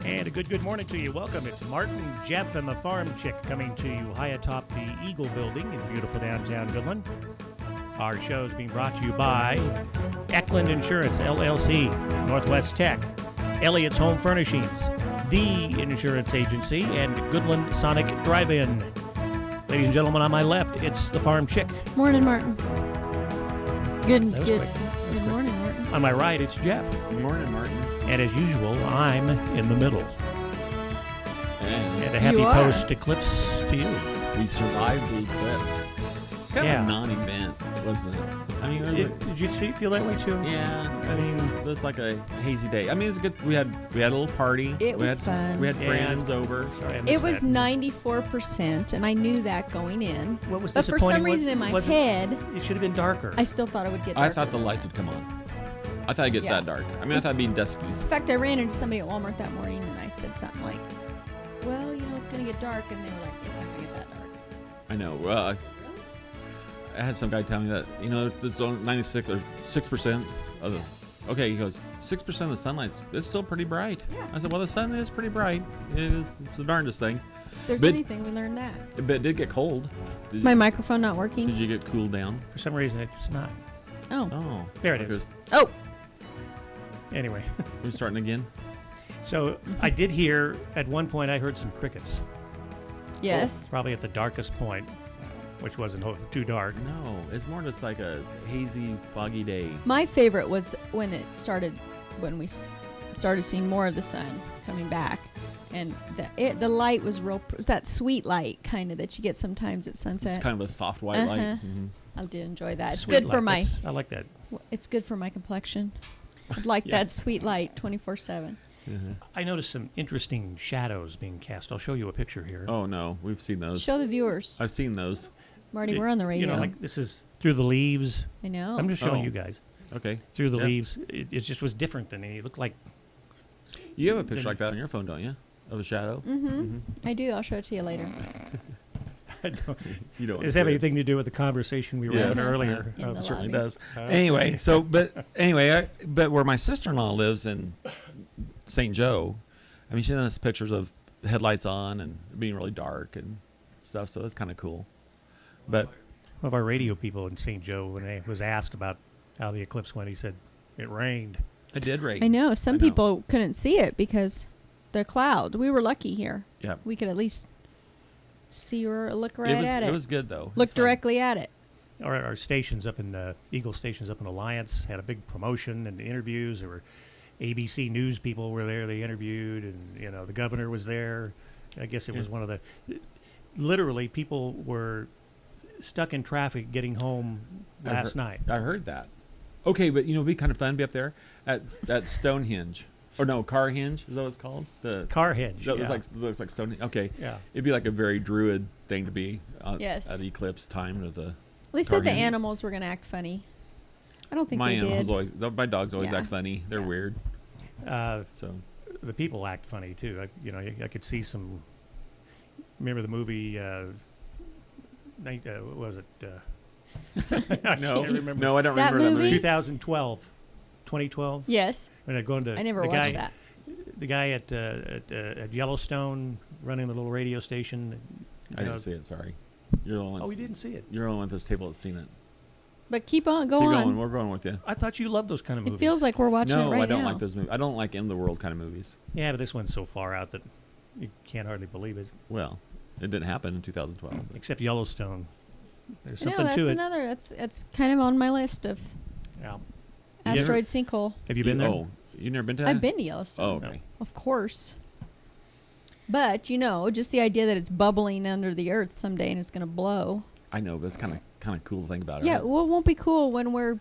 And a good morning to you. Welcome. It's Martin, Jeff, and the Farmchick coming to you high atop the Eagle Building in beautiful downtown Goodland. Our show is being brought to you by Eklund Insurance, LLC, Northwest Tech, Elliott's Home Furnishings, The Insurance Agency, and Goodland Sonic Drive-In. Ladies and gentlemen, on my left, it's the Farmchick. Morning, Martin. Good morning, Martin. On my right, it's Jeff. Good morning, Martin. And as usual, I'm in the middle. And a happy post-eclipse to you. We survived the eclipse. Kind of a non-event, wasn't it? I mean, did you feel that way too? Yeah. I mean, it was like a hazy day. I mean, it was good. We had a little party. It was fun. We had friends over. Sorry, it was 94%, and I knew that going in. What was but for some reason in my head, it should have been darker. I still thought it would get darker. I thought the lights would come on. I thought it'd get that dark. I mean, I thought it'd be dusky. In fact, I ran into somebody at Walmart that morning, and I said something like, well, it's going to get dark. And they were like, it's not going to get that dark. I know. Well, I had some guy tell me that, it's only 96 or 6% of the... Okay, he goes, 6% of the sunlight, it's still pretty bright. Yeah. I said, well, the sun is pretty bright. It's the darndest thing. If there's anything, we learned that. But it did get cold. Is my microphone not working? Did you get cooled down? For some reason, it's not. Oh. There it is. Oh. Anyway. We're starting again? So I did hear, at one point, I heard some crickets. Yes. Probably at the darkest point, which wasn't too dark. No, it's more just like a hazy, foggy day. My favorite was when we started seeing more of the sun coming back. And the light was that sweet light kind of that you get sometimes at sunset. It's kind of a soft white light. Mm-hmm. I did enjoy that. It's Sweet good for light. I like that. It's good for my complexion. I'd like that sweet light 24/7. I noticed some interesting shadows being cast. I'll show you a picture here. Oh, no. We've seen those. Show the viewers. I've seen those. Marty, we're on the radio. Like this is through the leaves. I know. I'm just showing you guys. Okay. Through the leaves. It just was different than it looked like. You have a picture like that on your phone, don't you? Of a shadow? Mm-hmm. I do. I'll show it to you later. You don't. Does it have anything to do with the conversation we were having earlier? It certainly does. Anyway, but where my sister-in-law lives in St. Joe, I mean, she sent us pictures of headlights on and being really dark and stuff, so it's kind of cool. But one of our radio people in St. Joe, when he was asked about how the eclipse went, he said it rained. It did rain. I know. Some people couldn't see it because the cloud. We were lucky here. Yeah. We could at least see or look at it. It was good, though. Look directly at it. Our stations up in Eagle stations up in Alliance had a big promotion and interviews. There were ABC News people were there. They interviewed, and the governor was there. I guess it was one of the. Literally, people were stuck in traffic getting home last night. I heard that. Okay, but it'd be kind of fun to be up there at Stonehenge. Or no, Carhenge, is that what it's called? The Carhenge. That looks like Stonehenge. Okay. Yeah. It'd be like a very druid thing to be yes. at eclipse time of the. Well, they said the animals were going to act funny. I don't think they did. My dogs always act funny. They're weird. So the people act funny too. I could see some. Remember the movie? What was it? No, I don't that remember that movie. 2012. Yes. When I never watched that. The guy at Yellowstone running the little radio station. I didn't see it. Sorry. You're the one. Oh, we didn't see it. You're the one at this table that's seen it. But keep on going. We're going with you. I thought you loved those kind of movies. It feels like we're watching it right now. No, I don't like those movies. I don't like end of the world kind of movies. Yeah, but this one's so far out that you can't hardly believe it. Well, it didn't happen in 2012. Except Yellowstone. There's something to it. That's kind of on my list of asteroid sinkhole. Have you been there? Oh, you never been to that? I've been to Yellowstone. Oh, okay. No. Of course. But, just the idea that it's bubbling under the earth someday and it's going to blow. I know, but it's kind of cool to think about it. Yeah, right? well, it won't be cool when we're...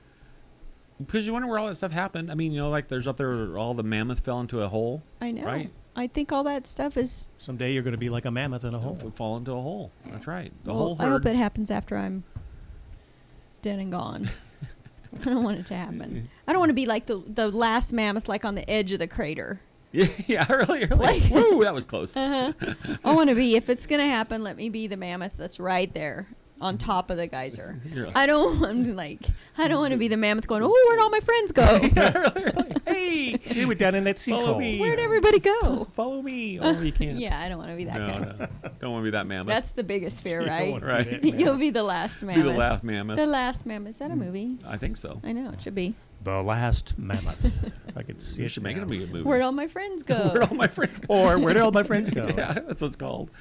Because you wonder where all that stuff happened. I mean, like there's up there all the mammoth fell into a hole. I know. Right? I think all that stuff is... Someday you're going to be like a mammoth in a hole. Fall into a hole. That's right. The whole herd. I hope it happens after I'm dead and gone. I don't want it to happen. I don't want to be like the last mammoth, like on the edge of the crater. Yeah, really. Woo, that was close. I want to be, if it's going to happen, let me be the mammoth that's right there on top of the geyser. You're like- I don't want to be the mammoth going, oh, where'd all my friends go? Hey, you were down in that Follow sinkhole. me. Where'd everybody go? Follow me. Oh, you can't. Yeah, I don't want to be that No, guy. no. Don't want to be that mammoth. That's the biggest fear, You don't right? wanna Right. be that mammoth. You'll be the last Be mammoth. the last mammoth. The last mammoth. Is that a movie? I think so. I know, it should be. The Last Mammoth. I could see You it should make it a now. movie. Where'd all my friends go? Where'd all my friends go? Or where did all my friends go? Yeah, that's what it's called.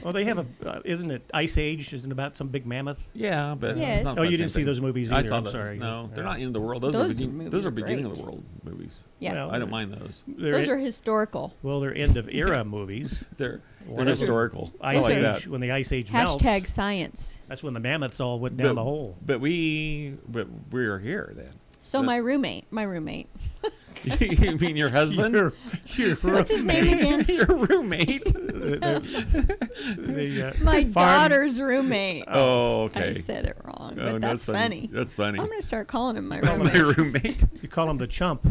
Well, they have a, isn't it Ice Age? Isn't it about some big mammoth? Yeah, but Yes. it's not Oh, the you same didn't see thing. those movies I either. saw I'm those. sorry. No, they're Yeah. not end of the world. Those Those those movies are are beginning of great. the world movies. Yeah. Well, I don't mind those. They're Those en- are historical. well, they're end of era movies. They're One they're of them- historical. I Ice like Age, that. when the Ice Age melts, Hashtag science. that's when the mammoths all went down the hole. But we're here then. So But- my roommate. You mean your husband? Your What's his name again? Your roommate? My farm- daughter's roommate. Oh, okay. I said it wrong, Oh, but that's funny. That's funny. I'm gonna start calling him my My roommate. roommate. You call him the chump.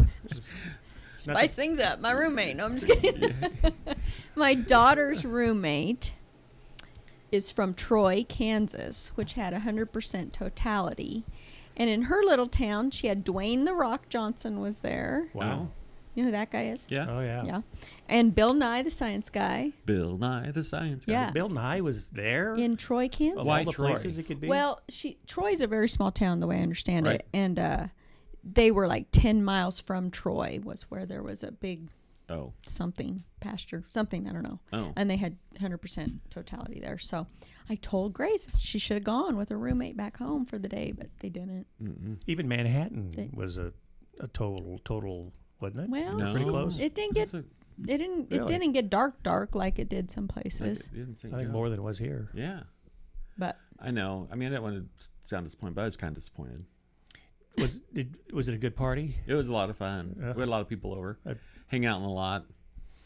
Spice things up. My roommate. No, I'm just kidding. My daughter's roommate is from Troy, Kansas, which had 100% totality. And in her little town, she had Dwayne The Rock Johnson was there. Wow. You know who that guy is? Yeah. Oh, yeah. Yeah. And Bill Nye, the science guy, Bill Nye the Science Guy. Yeah. Bill Nye was there? in Troy, Kansas. Of all Why the Troy? places it could be? Well, Troy's a very small town, the way I understand Right. it. And they were like 10 miles from Troy was where there was a big Oh. something pasture, something, I don't know. Oh. And they had 100% totality there. So I told Grace she should have gone with her roommate back home for the day, but they didn't. Even Manhattan was a total, wasn't it? Well, No. Pretty close. it didn't get That's it Really? didn't get dark like it did some like places. it in St. I think Joe. more than it was here. Yeah. But I know. I mean, I didn't want to sound disappointed, but I was kind of disappointed. Was it a good party? It was a lot of fun. Yeah. We had a lot of people over, I- hang out in the lot.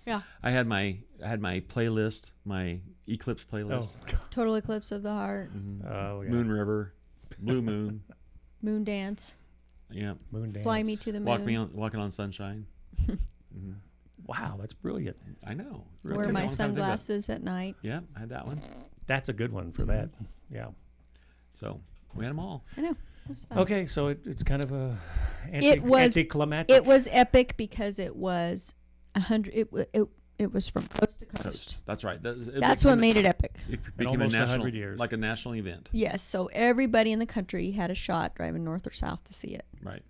yeah, I had my playlist, my Eclipse playlist. Oh, Total Eclipse of the Heart, oh yeah. Moon River, Blue Moon. Moon Dance, Yeah. Moon dance. Fly Me to the Moon, Walking on Sunshine. Wow, that's brilliant. I know. Wear Took me a My long time to think of that. Sunglasses at Night. Yeah, I had that one. That's a good one for that. Yeah. So we had them all. I know. It was fun. Okay, so it's kind of a It was- anticlimactic. It was epic because it was 100. It was from coast to coast. That's right. That's what made it epic. It became a almost national, 100 years. like a national event. Yes, so everybody in the country had a shot driving north or south to see it. Right.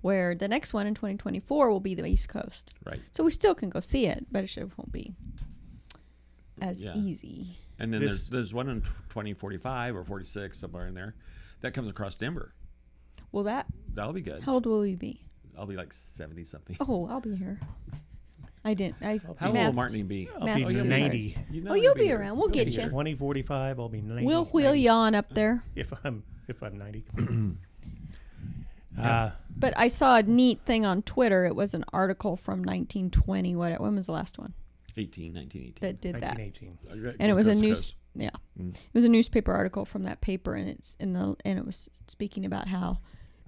Where the next one in 2024 will be the East Coast. Right. So we still can go see it, but it sure won't be as Yeah. easy. And then This- there's one in 2045 or 46 somewhere in there that comes across Denver. Well, That'll be good. how old will we be? I'll be like 70 something. Oh, I'll be here. I didn't. How old will math's- Martin be? I'll Math's be too hard. 90. Oh, you'll be around. We'll get you. 2045, I'll be 90. We'll wheel 90, you on up there. if I'm 90. But I saw a neat thing on Twitter. It was an article from 1920. When was the last one 1918. that did that? 1918. And it was a Coast to news. coast. Yeah, Mm. it was a newspaper article from that paper, and it was speaking about how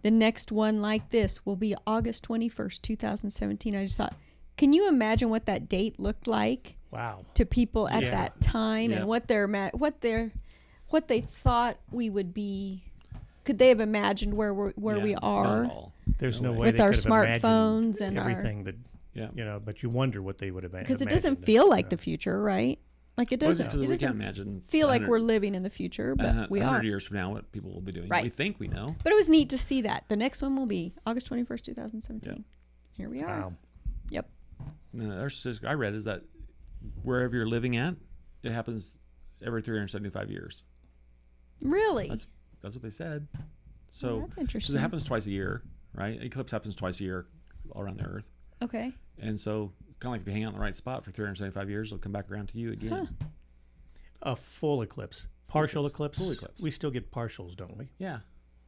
the next one like this will be August 21st, 2017. I just thought, can you imagine what that date looked like Wow. to people at Yeah. that time, Yeah. and what they thought we would be? Could they have imagined where we Yeah, are? not all. There's No no way. way With they our could have imagined smartphones and our- everything that, Yeah. but you wonder what they would have Because it imagined. doesn't feel like the future, right? Like it Well, it's doesn't. just 'cause It we can't doesn't imagine feel like 100 we're living in the future, but we 100 are. years from now what people will be doing. Right. We think we know. But it was neat to see that. The next one will be August 21st, 2017. Yep. Here we are. Wow. Yep. No, I read is that wherever you're living at, it happens every 375 years. Really? That's what they said. So that's 'cause interesting. it happens twice a year, right? Eclipse happens twice a year all around the Earth, Okay. and so kind of like if you hang out in the right spot for 375 years, it'll come back around to you again. Huh. A full eclipse. Partial eclipse. Full eclipse. We still get partials, don't we? Yeah,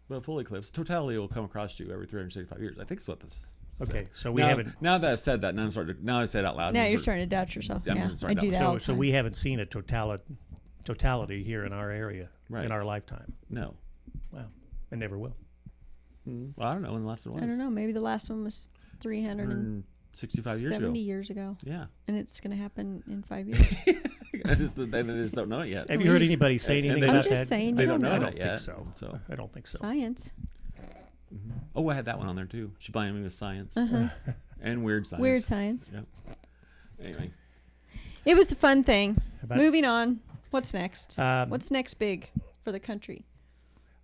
but full eclipse, totality will come across you every 375 years. I think that's what this. Okay, said. so we now, haven't. Now that I've said that, now I say it out loud. Now I'm you're sort starting to doubt yourself. Yeah, I'm Yeah, gonna start I do doubting that all So, the so time. we haven't seen a totality here in our area Right. in our lifetime. of- No. Wow, and never will. Well, I don't know when the last one was. I don't know. Maybe the last one was 370 165 years ago. years ago, Yeah. and it's going to happen in 5 years. They just don't know it yet. Have you heard anybody say And anything they- about I'm just that? saying They you don't know I that don't yet. think so. So. I don't think so. Science. Oh, I had that one on there too. She blinded me with science and weird science. Weird science. Yep. Anyway, It was a fun thing. About- Moving on. What's next? Um, What's next big for the country?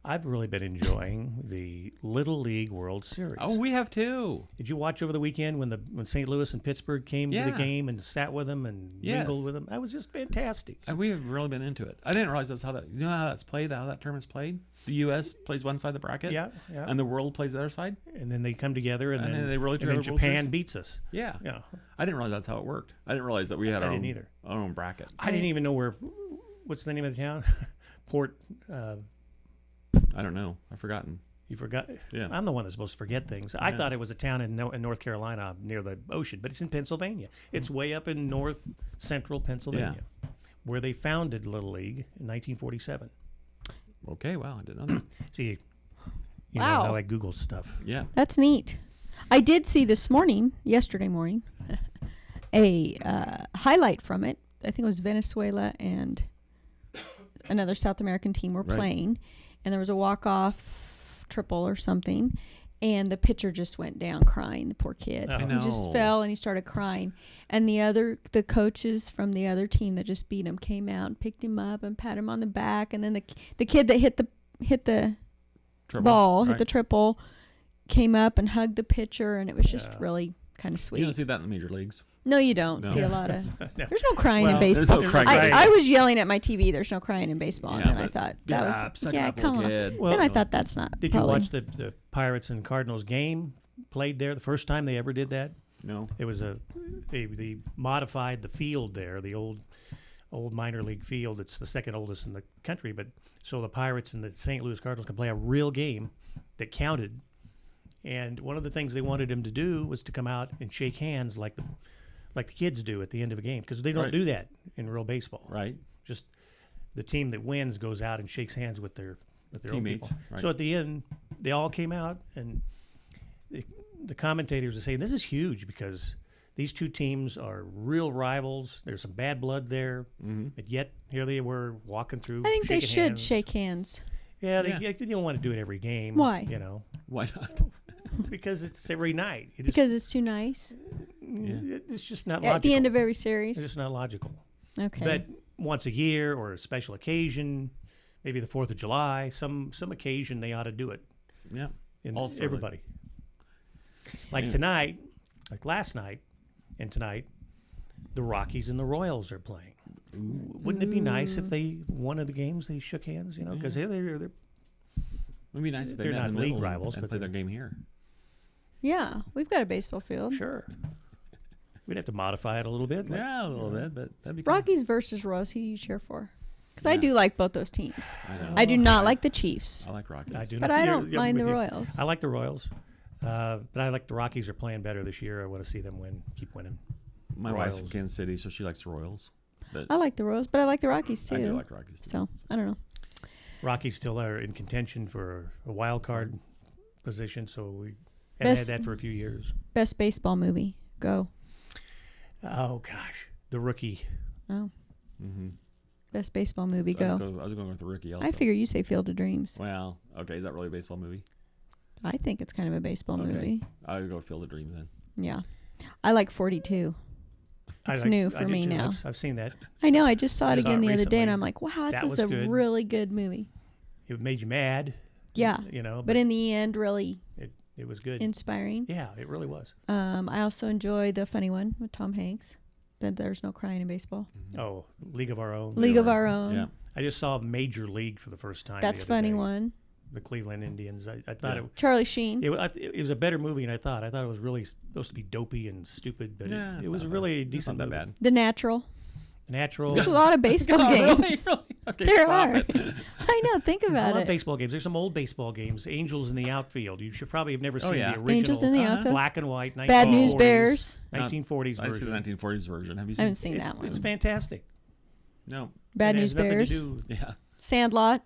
I've really been enjoying the Little League World Series. oh, we have two. Did you watch over the weekend when St. Louis and Pittsburgh came to the Yeah. game and sat with them and Yes. mingled with them? That was just fantastic. We have really been into it. I didn't realize that's how that. You know how that's played. How that tournament's played. The U.S. plays one side of the bracket. Yeah, yeah. And the world plays the other side. And then they come together, and, And then, then they really and do then have a World Japan Series? beats us. Yeah. Yeah, I didn't realize that's how it worked. I didn't realize that we had I our didn't own, either. our own bracket. I didn't even know what's the name of the town? Port. I don't know. I've forgotten. You forgot? Yeah. I'm the one that's supposed to forget things. I Yeah. thought it was a town in North Carolina near the ocean, but it's in Pennsylvania. It's way up in north central Pennsylvania, where they founded Little League in 1947. Okay. Wow. I didn't know that. See, you know Wow. how I Google stuff. Yeah. That's neat. I did see yesterday morning, a highlight from it. I think it was Venezuela and another South American team were Right. playing, and there was a walk-off triple or something, and the pitcher just went down crying. The poor kid. I He just know. fell and he started crying. And the coaches from the other team that just beat him came out and picked him up and pat him on the back. And then the kid that hit the Triple. ball, hit Right. the triple, came up and hugged the pitcher, and it was just really kind of You sweet. don't see that in the major leagues. No, you don't No. see a lot of. No. There's no crying Well, in there's baseball. no crying. I was yelling at my TV. There's no crying in baseball, Yeah, and then I but- thought Yeah, that was suck it yeah, up, come little on. kid. Well, And I thought that's not. Did you probably- watch the Pirates and Cardinals game played there the first time they ever did that? No. It was they modified the field there, the old minor league field. It's the second oldest in the country, but so the Pirates and the St. Louis Cardinals can play a real game that counted. And one of the things they wanted him to do was to come out and shake hands like the kids do at the end of a game, because they don't Right. do that in real baseball. Right. Just the team that wins goes out and shakes hands with their own Teammates, people. right. So at the end, they all came out, and the commentators are saying this is huge because these two teams are real rivals. There's some bad blood there, but yet here they were walking through. I think they shaking should hands. shake hands. Yeah, Yeah. they don't want to do it every game. Why? You know, Why not? because it's every night. It Because it's too nice it's just not at logical. the end of every It's series. just not logical. Okay. But once a year or a special occasion, maybe the 4th of July, some occasion they ought to do it. Yeah. In All thoroughly. everybody. Like Yeah. tonight, like last night and tonight, the Rockies and the Royals are playing. Wouldn't it be nice if one of the games they shook hands, you know, because they're It'd be nice if they They're met not in the league middle rivals, and but play their they're- game here. Yeah, we've got a baseball field. sure. We'd have to modify it a little bit. like- Yeah, a little bit, but that'd be cool. Rockies versus Royals. Who do you cheer for? Because I Yeah. do like both those teams. I know. I do not like the Chiefs, I like Rockies. I do but not. I you're- don't yeah, I'm mind the with you. Royals. I like the Royals, but I like the Rockies are playing better this year. I want to see them keep winning. My wife's from Royals. Kansas City, so she likes the Royals. But I like the Royals, but I like the Rockies too. I do like Rockies too. So I don't know. Rockies still are in contention for a wild card position, so we haven't Best- had that for a few years. Best baseball movie. Go. Oh gosh, The Rookie. Oh, Mm-hmm. best baseball movie. I was Go. going with the Rookie also. I figure you say Field of Dreams. Well, okay, is that really a baseball movie? I think it's kind of a baseball Okay. movie. I would go with Field of Dreams then. Yeah. I like 42. It's new for I do me too. now. I've seen that. I know. I just saw it Saw again it the other day, and recently. I'm like, wow, That this was is a good. really good movie. It made you mad. Yeah. You know, But in the end, really it was good. inspiring. Yeah, it really was. I also enjoy the funny one with Tom Hanks. That there's no crying in baseball. Oh, League of Our Own. League of Our Own. Yeah. I just saw Major League for the first time. That's the other funny day. one. The Cleveland Indians. I thought Yeah. Charlie Sheen. it was a better movie than I thought. I thought it was really supposed to be dopey and stupid, but Yeah, it it's was not really a It's decent not that movie. bad. The Natural. Natural. There's a lot of baseball Oh, games. really? Really? Okay, There stop are. it. I know. Think I about love it. baseball games. There's some old baseball games. Angels in the Outfield. You should probably have never seen yeah. the original Angels in the Outfield. black and white Bad News 1940s Bears. 1940s I see version. the 1940s version. Have you I seen? haven't seen that one. It's fantastic. No. Bad It News has nothing to Bears. do- Yeah. Sandlot.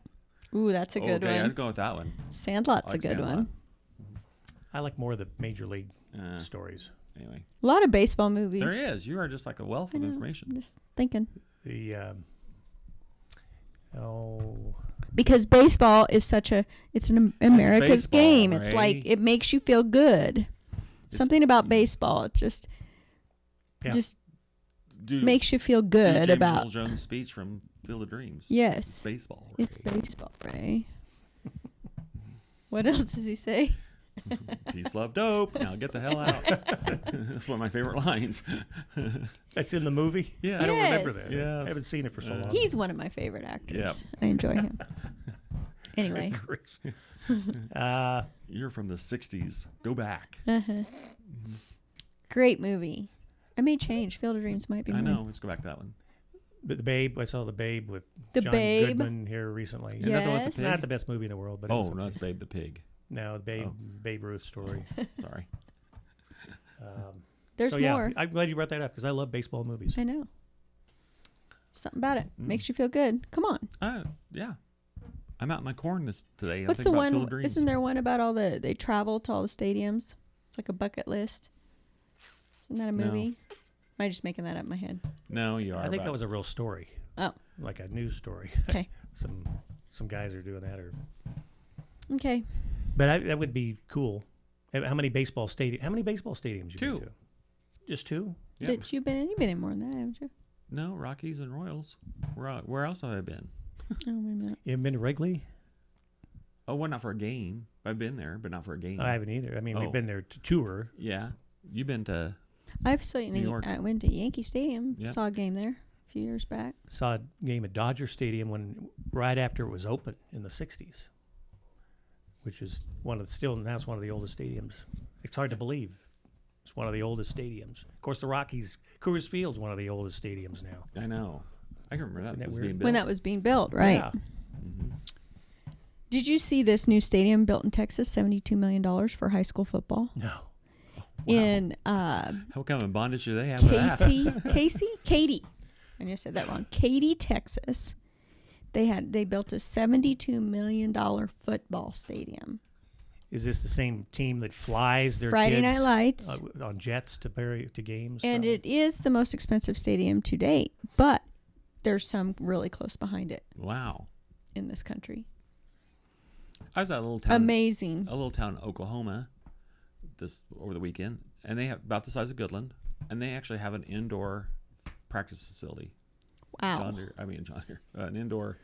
Ooh, that's a good okay, one. I'd go with that one. Sandlot's I like a good Sandlot. one. I like more of the Major League Uh, stories. Anyway, A lot of baseball movies. there is. You are just like a wealth I of know. information. I'm just thinking. The oh, Because baseball is it's an America's baseball, game. It's like right? it makes you feel good. Something about baseball, it just makes you feel good James about. Earl Jones' speech from Field of Dreams. Yes, It's baseball. Ray. it's baseball, Ray. What else does he say? Peace, love, dope. Now get the hell out. That's one of my favorite lines. that's in the movie. Yeah. I don't remember Yes. that. Yes. I haven't seen it for so long. He's one of my favorite actors. Yep. I enjoy him. Anyway, You're from the 60s. Go back. great movie. I may change. Field of Dreams might be I mine. know. Let's go back to that one. But the Babe, I saw the Babe with The John Babe. Goodman here recently. Isn't that the one with Yes. the Not pig? the best movie in the world, but it Oh, was no, okay. it's Babe the Pig. No, the Babe, Oh. Babe Ruth story. Sorry. There's So yeah, more. I'm glad you brought that up because I love baseball movies. I know. Something about it makes you feel good. Come on. Yeah. I'm out in my corn today. What's I'm the thinking about one? Field of Dreams. Isn't there one about they travel to all the stadiums? It's like a bucket list. Isn't that a No. movie? Am I just making that up in my head? No, you are. I think but- that was a real story, Oh, like a news story. okay. some guys are doing that, Okay. but that would be cool. How many baseball stadiums you Two. been to? Just two? Yeah. That you've been in more than that, haven't you? No, Rockies and Royals. Where else have I been? Oh, maybe not. You haven't been to Wrigley? Oh, well, not for a game. I've been there, but not for a game. I haven't either. I mean, Oh. we've been there to tour. Yeah. You've been to... I've seen. New York. I went to Yankee Stadium. Yep. Saw a game there a few years back. Saw a game at Dodger Stadium right after it was open in the 60s, which is now it's one of the oldest stadiums. It's hard to believe. It's one of the oldest stadiums. Of course, the Rockies, Coors Field's one of the oldest stadiums now. I know. I can remember Isn't that that was weird? being built. When that was being built, right? Yeah. Did you see this new stadium built in Texas? $72 million for high school football. No. In What kind of bondage do they have with that? Katy. I just said that wrong. Katy, Texas. They built a $72 million football stadium. Is this the same team that flies their Friday kids Night Lights. On jets to games? And it is the most expensive stadium to date, but there's some really close behind it Wow. in this country. I was at a little town. Amazing. A little town in Oklahoma over the weekend, and they have about the size of Goodland, and they actually have an indoor practice facility. Wow. John Deere, an indoor,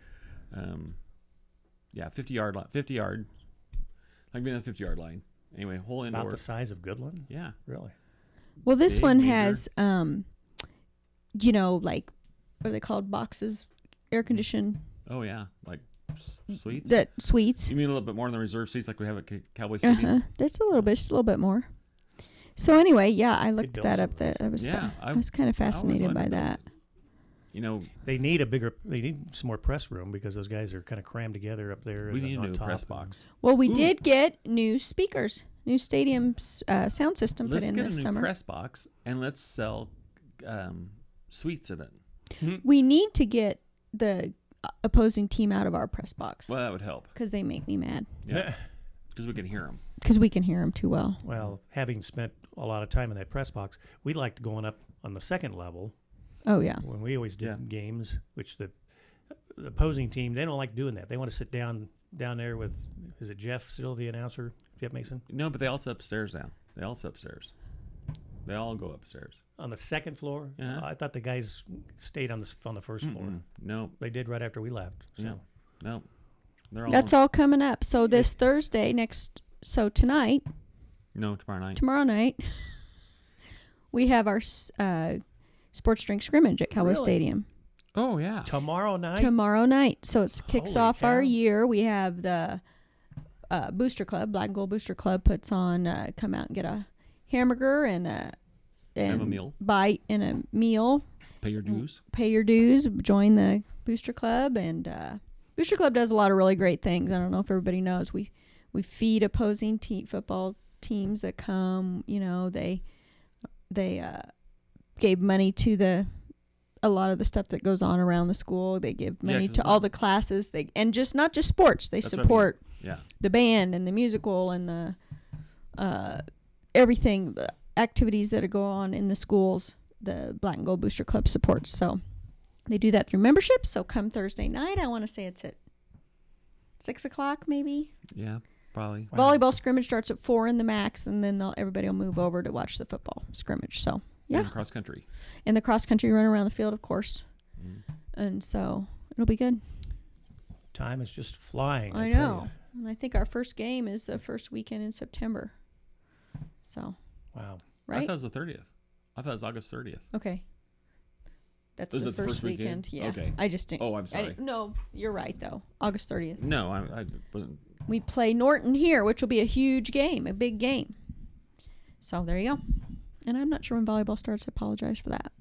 50 yard, like being on the 50-yard line. Anyway, whole indoor. About the size of Goodland? Yeah. Really? Well, this Big, one major. has, like, what are they called? Boxes, air conditioned, Oh yeah, like suites. that suites. You mean a little bit more than the reserve seats like we have at Cowboy Stadium? There's a little bit, just a little bit more. So anyway, yeah, I looked built that some up. of those. That was Yeah, I was kind of fascinated by that. You know, They need some more press room because those guys are kind of crammed together up there. we and need a on new top press and- box. Well, we Ooh. did get new speakers, new stadium sound system Let's put in get a this new summer. press box and let's sell suites in it. We need to get the opposing team out of our press box Well, that would help. because they make me mad Yeah, because we can hear them. because we can hear them too well. Well, having spent a lot of time in that press box, we liked going up on the second level Oh yeah, when we always did Yeah. games, which the opposing team, they don't like doing that. They want to sit down there with, is it Jeff still the announcer, Jeff Mason? No, but they all sit upstairs now. They all sit upstairs. They all go upstairs. On the second floor? Yeah. I thought the guys stayed on the first floor. No, They did right after we left. So. Yeah. no. They're all that's all coming up. So this Thursday, tonight, No, tomorrow night. we have our sports drink scrimmage at Cowboy Really? Stadium. Oh yeah. Tomorrow night? Tomorrow night. So it kicks Holy off our cow. year. We have the Booster Club, Black and Gold Booster Club puts on, come out and get a hamburger and Have a meal. bite and a meal. Pay your dues. Pay your dues, join the Booster Club, and Booster Club does a lot of really great things. I don't know if everybody knows. We feed opposing football teams that come. You know, they gave money to a lot of the stuff that goes on around the school. They give money 'cause to all the classes. And just not just sports. They That's what I mean. support Yeah. the band and the musical and the everything, the activities that go on in the schools. The Black and Gold Booster Club supports. So They do that through membership. So come Thursday night, I want to say it's at 6 o'clock maybe. Yeah, probably. Wow. Volleyball scrimmage starts at 4 in the max, and then everybody will move over to watch the football scrimmage. So, yeah. And cross country. And the cross country run around the field, of course. Mm. And so it'll be good. Time is just flying. I tell know. And I think our first game is the first weekend in September. So, you. Wow. I right? thought it was the 30th. I thought it was August 30th. Okay. That's Is the it the first first weekend? weekend. Yeah. Okay. I just didn't. Oh, I'm sorry. No, you're right, though. August 30th. No, I wasn't. We play Norton here, which will be a huge game, a big game. So there you go. And I'm not sure when volleyball starts. I apologize for that.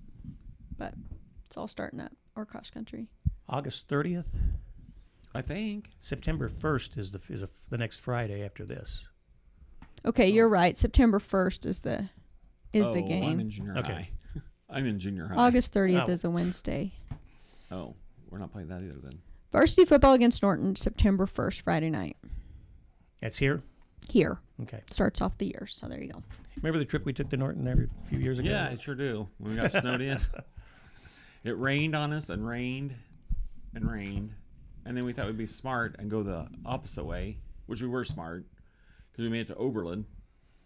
But it's all starting up, or cross country. August 30th. I think. September 1st is the next Friday after this. Okay, you're right. September 1st is the I'm game. in junior Okay. high. I'm in junior high. August 30th Oh. is a Wednesday. Oh, we're not playing that either then. Varsity football against Norton, September 1st, Friday night. That's here? Here. Okay. Starts off the year. So there you go. Remember the trip we took to Norton every few years ago? Yeah, I sure do. When we got snowed in. It rained on us and rained and rained. And then we thought we'd be smart and go the opposite way, which we were smart, because we made it to Oberlin.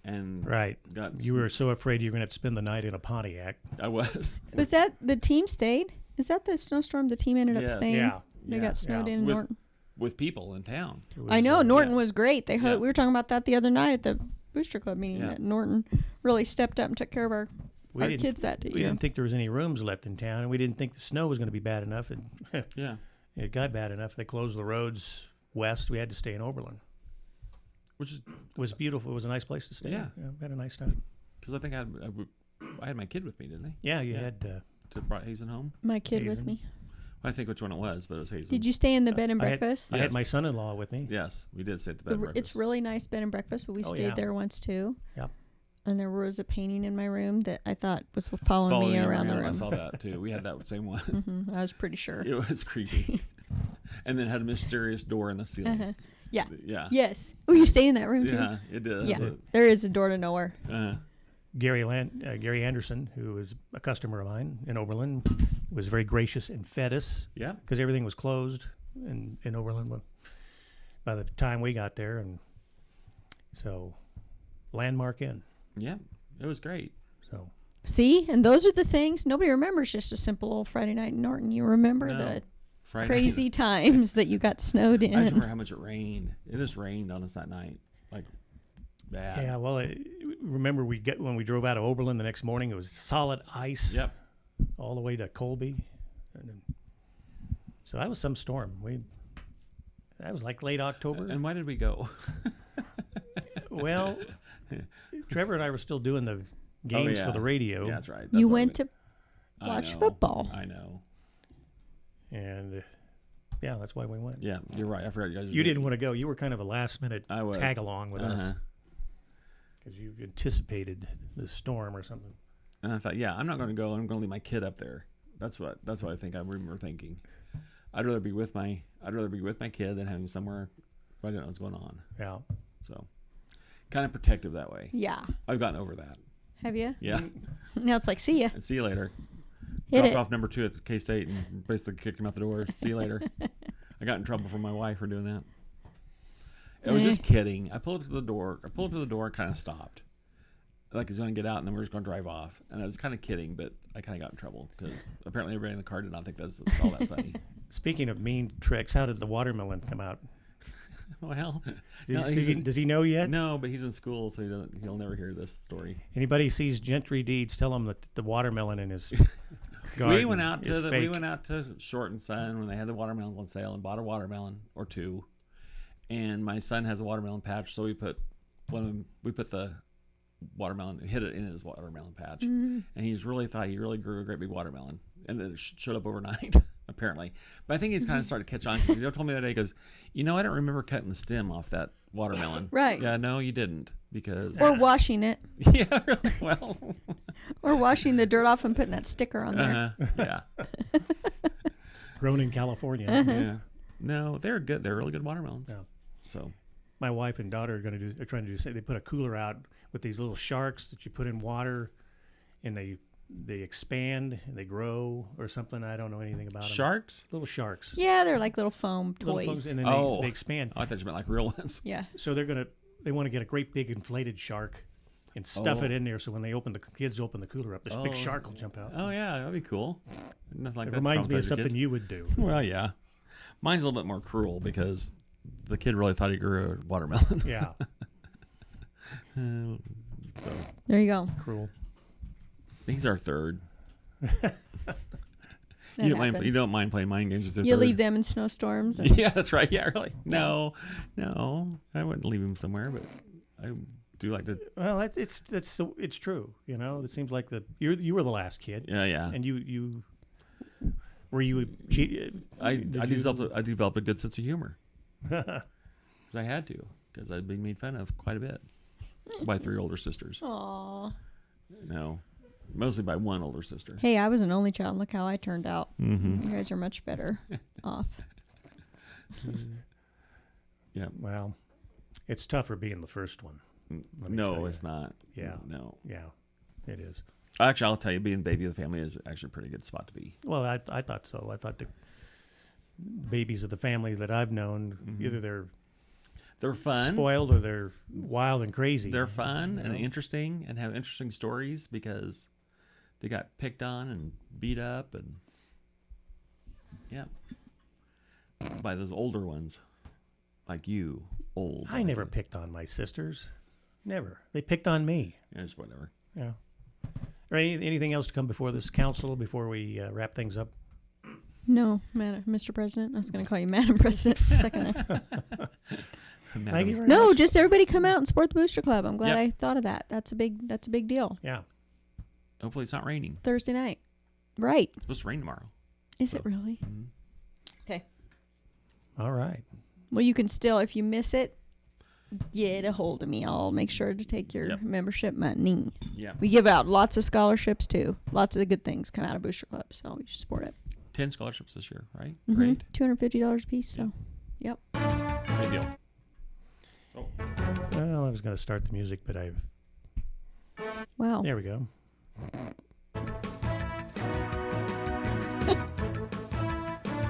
And Right. got You were so afraid you were going to have to spend the night in a Pontiac. I was. Was that the team stayed? Is that the snowstorm the team ended up Yes. staying? Yeah. They Yeah. got snowed Yeah. in With- Norton. With people in town. It was, I know. Norton yeah. was great. They Yeah. we were talking about that the other night at the Booster Club meeting, Yeah. that Norton really stepped up and took care of our didn't- kids that We year. didn't think there was any rooms left in town, and we didn't think the snow was going to be bad enough. And Yeah. it got bad enough. They closed the roads west. We had to stay in Oberlin. Which is It was beautiful. It was a nice place to stay. Yeah. We had a nice time. because I think I had my kid with me, didn't I? Yeah, you Yeah. had. To brought Hazen home. My kid with Hazen. me. I think which one it was, but it was Hazen. Did you stay in the bed and I had- breakfast? I had Yes. my son-in-law with me. Yes, we did stay at the bed and breakfast. It's really nice bed and breakfast, but we Oh, stayed yeah. there once too. Yep. And there was a painting in my room that I thought was following me around the room. I saw that too. We had that same one. I was pretty sure. It was creepy. And then had a mysterious door in the ceiling. Uh-huh. Yeah. Yeah. Yes. Oh, you stayed in that room too? Yeah, it did. Yeah. There is a door to nowhere. Gary Anderson, who was a customer of mine in Oberlin, was very gracious and fed us Yeah. because everything was closed in Oberlin by the time we got there. And so, Landmark Inn. Yeah. It was great. So, See? And those are the things nobody remembers just a simple old Friday night in Norton. You remember No. the Friday crazy times that you got snowed in. I remember how much it rained. It just rained on us that night. Like, bad. yeah, well, remember when we drove out of Oberlin the next morning, it was solid ice Yep. all the way to Colby. And then, so that was some storm. That was like late October. And why did we go? Well, Trevor and I were still doing the games yeah. for the radio. Yeah, that's right. You why went we- to I watch know. football. I know. And yeah, that's why we went. Yeah, you're right. I forgot you guys. You didn't want to go. You were kind of a last minute I was. tag along with us Uh-huh. because you anticipated the storm or something. And I thought, yeah, I'm not going to go. I'm going to leave my kid up there. That's what I think I remember thinking. I'd rather be with my kid than having somewhere where I don't know what's going on. Yeah. So, kind of protective that way. Yeah. I've gotten over that. Have you? Yeah. Now it's like, see ya. And see you later. Hit Dropped it. off number 2 at K-State and basically kicked him out the door. See you later. I got in trouble from my wife for doing that. I was just kidding. I pulled up to the door. And kind of stopped. Like he's going to get out and then we're just going to drive off. And I was kind of kidding, but I kind of got in trouble because apparently everybody in the car did not think that's all that funny. Speaking of mean tricks, how did the watermelon come out? Well, Does he know yet? no, but he's in school, so he'll never hear this story. Anybody sees Gentry Deeds, tell him that the watermelon in his garden We went out is to Short and Son when they had the watermelons on sale and bought a watermelon or two. And my son has a watermelon patch, so we put the watermelon, hid it in his watermelon patch, and he really grew a great big watermelon, and then it showed up overnight. Apparently, but I think he's kind of started to catch on because he told me the other day, he goes, I don't remember cutting the stem off that watermelon. Right. Yeah, no, you didn't because Or washing it. yeah, really well. Or washing the dirt off and putting that sticker on there. Yeah. grown in California. Yeah. No, they're good. They're really good watermelons. Yeah. So My wife and daughter are trying to do. They put a cooler out with these little sharks that you put in water, and they they expand and they grow or something. I don't know anything about them. Sharks? Little sharks. Yeah, they're like little foam Little toys. phones, and then they expand. I thought you meant like real ones. Yeah. So they want to get a great big inflated shark and stuff it in there. So when the kids open the cooler up, this big shark will jump out. Oh yeah, that'd be cool. Nothing like It that reminds me of traumatizes your something kids. you would do. Well, yeah. Mine's a little bit more cruel because the kid really thought he grew a watermelon. Yeah, So There you go. cruel. he's our third. That You happens. don't mind playing mind games with your You third. leave them in snowstorms. And Yeah, that's right. Yeah, really. No, I wouldn't leave him somewhere, but I do like to. Well, it's true. You know, it seems like you were the last kid, Yeah. and you were you. I developed a good sense of humor because I had to, because I'd been made fun of quite a bit by 3 older sisters. Aw. No, mostly by 1 older sister. Hey, I was an only child. Look how I turned out. Mm-hmm. You guys are much better off. Yeah. Well, it's tougher being the first one. Let me tell No, you. it's not. Yeah. No. Yeah, it is. Actually, I'll tell you, being baby of the family is actually a pretty good spot to be. Well, I thought so. I thought the babies of the family that I've known, either They're fun. spoiled or they're wild and crazy. They're fun you and know? interesting and have interesting stories because they got picked on and beat up and by those older ones like you, old. I never picked on my sisters. Never. They picked on me. Yeah, just whatever. Yeah. Or anything else to come before this council before we wrap things up? No, Mr. President. I was going to call you Madam President for a second there. Thank you very No, much. just everybody come out and support the Booster Club. I'm glad Yep. I thought of that. That's a big deal. Yeah. Hopefully it's not raining. Thursday night. Right. It's supposed to rain tomorrow. Is it really? Mhm. Okay. All right. Well, you can still, if you miss it, get a hold of me. I'll make sure to take your Yep. membership money. Yeah. We give out lots of scholarships too. Lots of the good things come out of Booster Club, so you should support it. 10 scholarships this year, right? Mhm. Great. $250 a piece. So, yep. Good deal. Oh. Well, I was going to start the music, but Wow. there we go.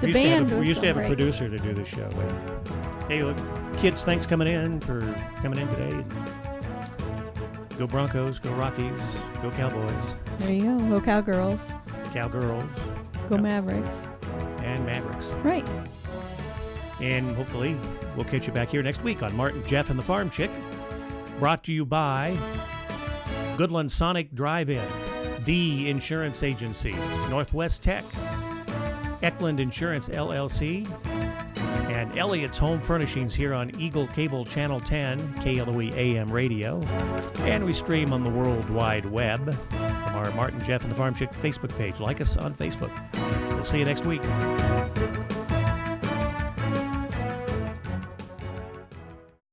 The we band we was used to so have a great. producer to do the show. Hey, look, kids, thanks coming in today. Go Broncos, go Rockies, go Cowboys, There you go. Go Cowgirls. Cowgirls, Go Yep. Mavericks. and Mavericks. Right. And hopefully we'll catch you back here next week on Martin, Jeff, and the Farm Chick. Brought to you by Goodland Sonic Drive-In, The Insurance Agency, Northwest Tech, Eklund Insurance LLC, and Elliott's Home Furnishings here on Eagle Cable Channel 10, KLOE AM radio. And we stream on the World Wide Web from our Martin, Jeff, and the Farm Chick Facebook page. Like us on Facebook. We'll see you next week.